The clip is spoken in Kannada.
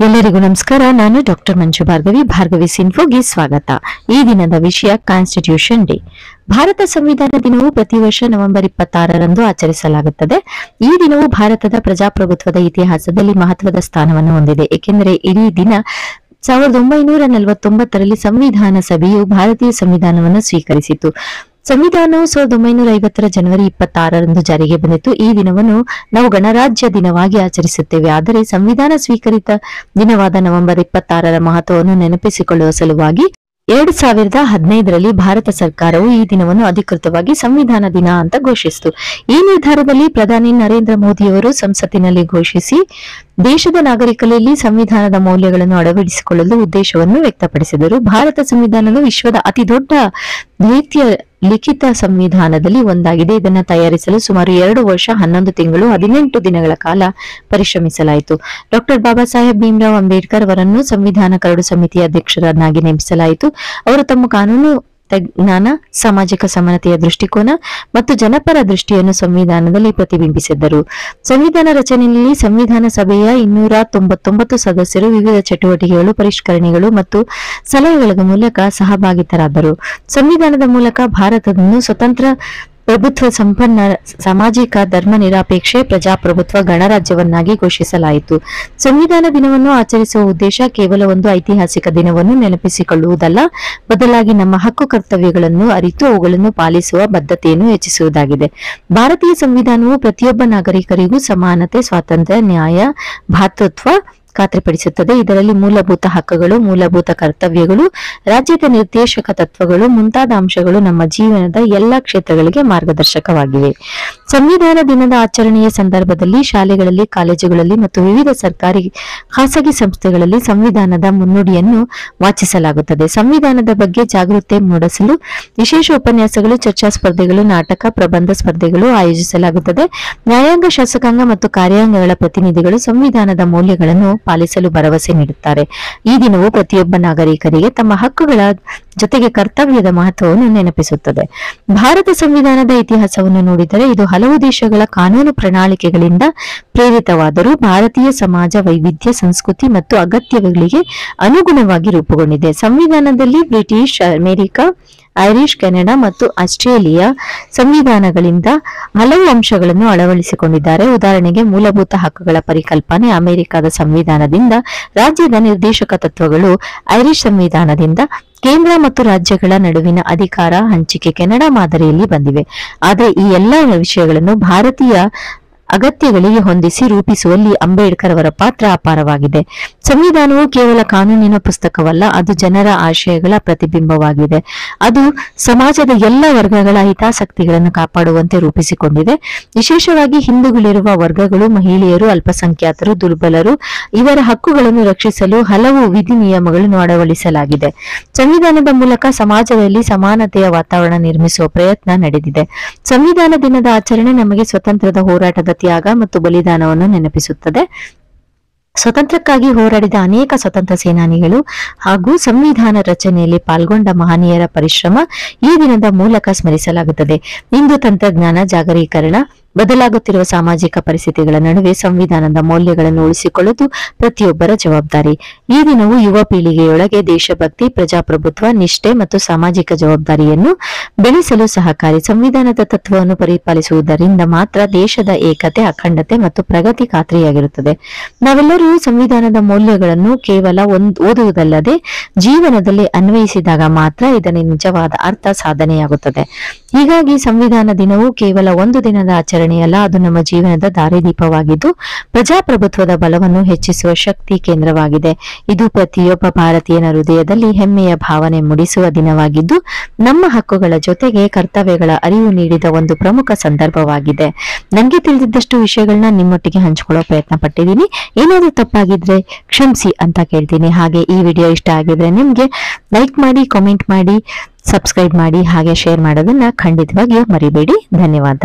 ಎಲ್ಲರಿಗೂ ನಮಸ್ಕಾರ. ನಾನು ಡಾಕ್ಟರ್ ಮಂಜು ಭಾರ್ಗವಿ ಇನ್ಫೋಗೆ ಸ್ವಾಗತ. ಈ ದಿನದ ವಿಷಯ ಕಾನ್ಸ್ಟಿಟ್ಯೂಷನ್ ಡೇ. ಭಾರತ ಸಂವಿಧಾನ ದಿನವು ಪ್ರತಿ ವರ್ಷ ನವೆಂಬರ್ 26ರಂದು ಆಚರಿಸಲಾಗುತ್ತದೆ. ಈ ದಿನವು ಭಾರತದ ಪ್ರಜಾಪ್ರಭುತ್ವದ ಇತಿಹಾಸದಲ್ಲಿ ಮಹತ್ವದ ಸ್ಥಾನವನ್ನು ಹೊಂದಿದೆ, ಏಕೆಂದರೆ ಇಡೀ ದಿನ 1949ರಲ್ಲಿ ಸಂವಿಧಾನ ಸಭೆಯು ಭಾರತೀಯ ಸಂವಿಧಾನವನ್ನು ಸ್ವೀಕರಿಸಿತು. ಸಂವಿಧಾನವು 1950ರ ಜನವರಿ 26ರಂದು ಜಾರಿಗೆ ಬಂದಿತು. ಈ ದಿನವನ್ನು ನಾವು ಗಣರಾಜ್ಯ ದಿನವಾಗಿ ಆಚರಿಸುತ್ತೇವೆ. ಆದರೆ ಸಂವಿಧಾನ ಸ್ವೀಕರಿತ ದಿನವಾದ ನವೆಂಬರ್ 26ರ ಮಹತ್ವವನ್ನು ನೆನಪಿಸಿಕೊಳ್ಳುವ ಸಲುವಾಗಿ 2015ರಲ್ಲಿ ಭಾರತ ಸರ್ಕಾರವು ಈ ದಿನವನ್ನು ಅಧಿಕೃತವಾಗಿ ಸಂವಿಧಾನ ದಿನ ಅಂತ ಘೋಷಿಸಿತು. ಈ ನಿರ್ಧಾರದಲ್ಲಿ ಪ್ರಧಾನಿ ನರೇಂದ್ರ ಮೋದಿಯವರು ಸಂಸತ್ತಿನಲ್ಲಿ ಘೋಷಿಸಿ ದೇಶದ ನಾಗರಿಕರಲ್ಲಿ ಸಂವಿಧಾನದ ಮೌಲ್ಯಗಳನ್ನು ಅಳವಡಿಸಿಕೊಳ್ಳಲು ಉದ್ದೇಶವನ್ನು ವ್ಯಕ್ತಪಡಿಸಿದರು. ಭಾರತ ಸಂವಿಧಾನವು ವಿಶ್ವದ ಅತಿ ದೊಡ್ಡ ದೈತ್ಯ ಲಿಖಿತ ಸಂವಿಧಾನದಲ್ಲಿ ಒಂದಾಗಿದೆ. ಇದನ್ನು ತಯಾರಿಸಲು ಸುಮಾರು 2 ವರ್ಷ 11 ತಿಂಗಳು 18 ದಿನಗಳ ಕಾಲ ಪರಿಶ್ರಮಿಸಲಾಯಿತು. ಡಾಕ್ಟರ್ ಬಾಬಾ ಸಾಹೇಬ್ ಭೀಮ್ರಾವ್ ಅಂಬೇಡ್ಕರ್ ಅವರನ್ನು ಸಂವಿಧಾನ ಕರಡು ಸಮಿತಿಯ ಅಧ್ಯಕ್ಷರನ್ನಾಗಿ ನೇಮಿಸಲಾಯಿತು. ಅವರು ತಮ್ಮ ಕಾನೂನು ಜ್ಞಾನ, ಸಾಮಾಜಿಕ ಸಮಾನತೆಯ ದೃಷ್ಟಿಕೋನ ಮತ್ತು ಜನಪರ ದೃಷ್ಟಿಯನ್ನು ಸಂವಿಧಾನದಲ್ಲಿ ಪ್ರತಿಬಿಂಬಿಸಿದ್ದರು. ಸಂವಿಧಾನ ರಚನೆಯಲ್ಲಿ ಸಂವಿಧಾನ ಸಭೆಯ 299 ಸದಸ್ಯರು ವಿವಿಧ ಚಟುವಟಿಕೆಗಳು, ಪರಿಷ್ಕರಣೆಗಳು ಮತ್ತು ಸಲಹೆಗಳ ಮೂಲಕ ಸಹಭಾಗಿತರಾದರು. ಸಂವಿಧಾನದ ಮೂಲಕ ಭಾರತವನ್ನು ಸ್ವತಂತ್ರ, ಪ್ರಭುತ್ವ ಸಂಪನ್ನ, ಸಾಮಾಜಿಕ, ಧರ್ಮ ನಿರಪೇಕ್ಷೆ, ಪ್ರಜಾಪ್ರಭುತ್ವ ಗಣರಾಜ್ಯವನ್ನಾಗಿ ಘೋಷಿಸಲಾಯಿತು. ಸಂವಿಧಾನ ದಿನವನ್ನು ಆಚರಿಸುವ ಉದ್ದೇಶ ಕೇವಲ ಒಂದು ಐತಿಹಾಸಿಕ ದಿನವನ್ನು ನೆನಪಿಸಿಕೊಳ್ಳುವುದಲ್ಲ, ಬದಲಾಗಿ ನಮ್ಮ ಹಕ್ಕು ಕರ್ತವ್ಯಗಳನ್ನು ಅರಿತು ಅವುಗಳನ್ನು ಪಾಲಿಸುವ ಬದ್ಧತೆಯನ್ನು ಹೆಚ್ಚಿಸುವುದಾಗಿದೆ. ಭಾರತೀಯ ಸಂವಿಧಾನವು ಪ್ರತಿಯೊಬ್ಬ ನಾಗರಿಕರಿಗೂ ಸಮಾನತೆ, ಸ್ವಾತಂತ್ರ್ಯ, ನ್ಯಾಯ, ಭ್ರಾತೃತ್ವ ಖಾತ್ರಿಪಡಿಸುತ್ತದೆ. ಇದರಲ್ಲಿ ಮೂಲಭೂತ ಹಕ್ಕುಗಳು, ಮೂಲಭೂತ ಕರ್ತವ್ಯಗಳು, ರಾಜ್ಯದ ನಿರ್ದೇಶಕ ತತ್ವಗಳು ಮುಂತಾದ ಅಂಶಗಳು ನಮ್ಮ ಜೀವನದ ಎಲ್ಲಾ ಕ್ಷೇತ್ರಗಳಿಗೆ ಮಾರ್ಗದರ್ಶಕವಾಗಿವೆ. ಸಂವಿಧಾನ ದಿನದ ಆಚರಣೆಯ ಸಂದರ್ಭದಲ್ಲಿ ಶಾಲೆಗಳಲ್ಲಿ, ಕಾಲೇಜುಗಳಲ್ಲಿ ಮತ್ತು ವಿವಿಧ ಸರ್ಕಾರಿ, ಖಾಸಗಿ ಸಂಸ್ಥೆಗಳಲ್ಲಿ ಸಂವಿಧಾನದ ಮುನ್ನುಡಿಯನ್ನು ವಾಚಿಸಲಾಗುತ್ತದೆ. ಸಂವಿಧಾನದ ಬಗ್ಗೆ ಜಾಗೃತಿ ಮೂಡಿಸಲು ವಿಶೇಷ ಉಪನ್ಯಾಸಗಳು, ಚರ್ಚಾ ಸ್ಪರ್ಧೆಗಳು, ನಾಟಕ, ಪ್ರಬಂಧ ಸ್ಪರ್ಧೆಗಳು ಆಯೋಜಿಸಲಾಗುತ್ತದೆ. ನ್ಯಾಯಾಂಗ, ಶಾಸಕಾಂಗ ಮತ್ತು ಕಾರ್ಯಾಂಗಗಳ ಪ್ರತಿನಿಧಿಗಳು ಸಂವಿಧಾನದ ಮೌಲ್ಯಗಳನ್ನು ಪಾಲಿಸಲು ಭರವಸೆ ನೀಡುತ್ತಾರೆ. ಈ ದಿನವು ಪ್ರತಿಯೊಬ್ಬ ನಾಗರಿಕರಿಗೆ ತಮ್ಮ ಹಕ್ಕುಗಳ ಜೊತೆಗೆ ಕರ್ತವ್ಯದ ಮಹತ್ವವನ್ನು ನೆನಪಿಸುತ್ತದೆ. ಭಾರತ ಸಂವಿಧಾನದ ಇತಿಹಾಸವನ್ನು ನೋಡಿದರೆ ಇದು ಹಲವು ದೇಶಗಳ ಕಾನೂನು ಪ್ರಣಾಳಿಕೆಗಳಿಂದ ಪ್ರೇರಿತವಾದರೂ ಭಾರತೀಯ ಸಮಾಜ ವೈವಿಧ್ಯ, ಸಂಸ್ಕೃತಿ ಮತ್ತು ಅಗತ್ಯಗಳಿಗೆ ಅನುಗುಣವಾಗಿ ರೂಪುಗೊಂಡಿದೆ. ಸಂವಿಧಾನದಲ್ಲಿ ಬ್ರಿಟಿಷ್, ಅಮೆರಿಕ, ಐರಿಷ್, ಕೆನಡಾ ಮತ್ತು ಆಸ್ಟ್ರೇಲಿಯಾ ಸಂವಿಧಾನಗಳಿಂದ ಹಲವು ಅಂಶಗಳನ್ನು ಅಳವಡಿಸಿಕೊಂಡಿದ್ದಾರೆ. ಉದಾಹರಣೆಗೆ, ಮೂಲಭೂತ ಹಕ್ಕುಗಳ ಪರಿಕಲ್ಪನೆ ಅಮೆರಿಕದ ಸಂವಿಧಾನದಿಂದ, ರಾಜ್ಯದ ನಿರ್ದೇಶಕ ತತ್ವಗಳು ಐರಿಷ್ ಸಂವಿಧಾನದಿಂದ, ಕೇಂದ್ರ ಮತ್ತು ರಾಜ್ಯಗಳ ನಡುವಿನ ಅಧಿಕಾರ ಹಂಚಿಕೆ ಕೆನಡಾ ಮಾದರಿಯಲ್ಲಿ ಬಂದಿವೆ. ಆದರೆ ಈ ಎಲ್ಲಾ ವಿಷಯಗಳನ್ನು ಭಾರತೀಯ ಅಗತ್ಯಗಳಿಗೆ ಹೊಂದಿಸಿ ರೂಪಿಸುವಲ್ಲಿ ಅಂಬೇಡ್ಕರ್ ಅವರ ಪಾತ್ರ ಅಪಾರವಾಗಿದೆ. ಸಂವಿಧಾನವು ಕೇವಲ ಕಾನೂನಿನ ಪುಸ್ತಕವಲ್ಲ, ಅದು ಜನರ ಆಶಯಗಳ ಪ್ರತಿಬಿಂಬವಾಗಿದೆ. ಅದು ಸಮಾಜದ ಎಲ್ಲ ವರ್ಗಗಳ ಹಿತಾಸಕ್ತಿಗಳನ್ನು ಕಾಪಾಡುವಂತೆ ರೂಪಿಸಿಕೊಂಡಿದೆ. ವಿಶೇಷವಾಗಿ ಹಿಂದುಳಿದಿರುವ ವರ್ಗಗಳು, ಮಹಿಳೆಯರು, ಅಲ್ಪಸಂಖ್ಯಾತರು, ದುರ್ಬಲರು ಇವರ ಹಕ್ಕುಗಳನ್ನು ರಕ್ಷಿಸಲು ಹಲವು ವಿಧಿ ನಿಯಮಗಳನ್ನು ಅಳವಡಿಸಲಾಗಿದೆ. ಸಂವಿಧಾನದ ಮೂಲಕ ಸಮಾಜದಲ್ಲಿ ಸಮಾನತೆಯ ವಾತಾವರಣ ನಿರ್ಮಿಸುವ ಪ್ರಯತ್ನ ನಡೆದಿದೆ. ಸಂವಿಧಾನ ದಿನದ ಆಚರಣೆ ನಮಗೆ ಸ್ವತಂತ್ರದ ಹೋರಾಟದ ತ್ಯಾಗ ಮತ್ತು ಬಲಿದಾನವನ್ನು ನೆನಪಿಸುತ್ತದೆ. ಸ್ವತಂತ್ರಕ್ಕಾಗಿ ಹೋರಾಡಿದ ಅನೇಕ ಸ್ವತಂತ್ರ ಸೇನಾನಿಗಳು ಹಾಗೂ ಸಂವಿಧಾನ ರಚನೆಯಲ್ಲಿ ಪಾಲ್ಗೊಂಡ ಮಹನೀಯರ ಪರಿಶ್ರಮ ಈ ದಿನದ ಮೂಲಕ ಸ್ಮರಿಸಲಾಗುತ್ತದೆ. ಇಂದು ತಂತ್ರಜ್ಞಾನ, ಜಾಗರೀಕರಣ, ಬದಲಾಗುತ್ತಿರುವ ಸಾಮಾಜಿಕ ಪರಿಸ್ಥಿತಿಗಳ ನಡುವೆ ಸಂವಿಧಾನದ ಮೌಲ್ಯಗಳನ್ನು ಉಳಿಸಿಕೊಳ್ಳುವುದು ಪ್ರತಿಯೊಬ್ಬರ ಜವಾಬ್ದಾರಿ. ಈ ದಿನವು ಯುವ ಪೀಳಿಗೆಯೊಳಗೆ ದೇಶಭಕ್ತಿ, ಪ್ರಜಾಪ್ರಭುತ್ವ, ನಿಷ್ಠೆ ಮತ್ತು ಸಾಮಾಜಿಕ ಜವಾಬ್ದಾರಿಯನ್ನು ಬೆಳೆಸಲು ಸಹಕಾರಿ. ಸಂವಿಧಾನದ ತತ್ವವನ್ನು ಪರಿಪಾಲಿಸುವುದರಿಂದ ಮಾತ್ರ ದೇಶದ ಏಕತೆ, ಅಖಂಡತೆ ಮತ್ತು ಪ್ರಗತಿ ಖಾತ್ರಿಯಾಗಿರುತ್ತದೆ. ನಾವೆಲ್ಲರೂ ಸಂವಿಧಾನದ ಮೌಲ್ಯಗಳನ್ನು ಕೇವಲ ಓದುವುದಲ್ಲದೆ ಜೀವನದಲ್ಲಿ ಅನ್ವಯಿಸಿದಾಗ ಮಾತ್ರ ಇದರ ನಿಜವಾದ ಅರ್ಥ ಸಾಧನೆಯಾಗುತ್ತದೆ. ಹೀಗಾಗಿ ಸಂವಿಧಾನ ದಿನವು ಕೇವಲ ಒಂದು ದಿನದ ಆಚರಣೆಯಲ್ಲ, ಅದು ನಮ್ಮ ಜೀವನದ ದಾರಿದೀಪವಾಗಿದ್ದು ಪ್ರಜಾಪ್ರಭುತ್ವದ ಬಲವನ್ನು ಹೆಚ್ಚಿಸುವ ಶಕ್ತಿ ಕೇಂದ್ರವಾಗಿದೆ. ಇದು ಪ್ರತಿಯೊಬ್ಬ ಭಾರತೀಯನ ಹೃದಯದಲ್ಲಿ ಹೆಮ್ಮೆಯ ಭಾವನೆ ಮೂಡಿಸುವ ದಿನವಾಗಿದ್ದು ನಮ್ಮ ಹಕ್ಕುಗಳ ಜೊತೆಗೆ ಕರ್ತವ್ಯಗಳ ಅರಿವು ನೀಡಿದ ಒಂದು ಪ್ರಮುಖ ಸಂದರ್ಭವಾಗಿದೆ. ನನಗೆ ತಿಳಿದಿದ್ದಷ್ಟು ವಿಷಯಗಳನ್ನ ನಿಮ್ಮೊಟ್ಟಿಗೆ ಹಂಚಿಕೊಳ್ಳೋ ಪ್ರಯತ್ನ ಪಟ್ಟಿದ್ದೀನಿ. ಏನಾದರೂ ತಪ್ಪಾಗಿದ್ರೆ ಕ್ಷಮಿಸಿ ಅಂತ ಕೇಳ್ತೀನಿ. ಹಾಗೆ ಈ ವಿಡಿಯೋ ಇಷ್ಟ ಆಗಿದ್ರೆ ನಿಮ್ಗೆ ಲೈಕ್ ಮಾಡಿ, ಕಾಮೆಂಟ್ ಮಾಡಿ, ಸಬ್ಸ್ಕ್ರೈಬ್ ಮಾಡಿ, ಹಾಗೆ ಶೇರ್ ಮಾಡೋದನ್ನ ಖಂಡಿತವಾಗಿಯೂ ಮರಿಬೇಡಿ. ಧನ್ಯವಾದ.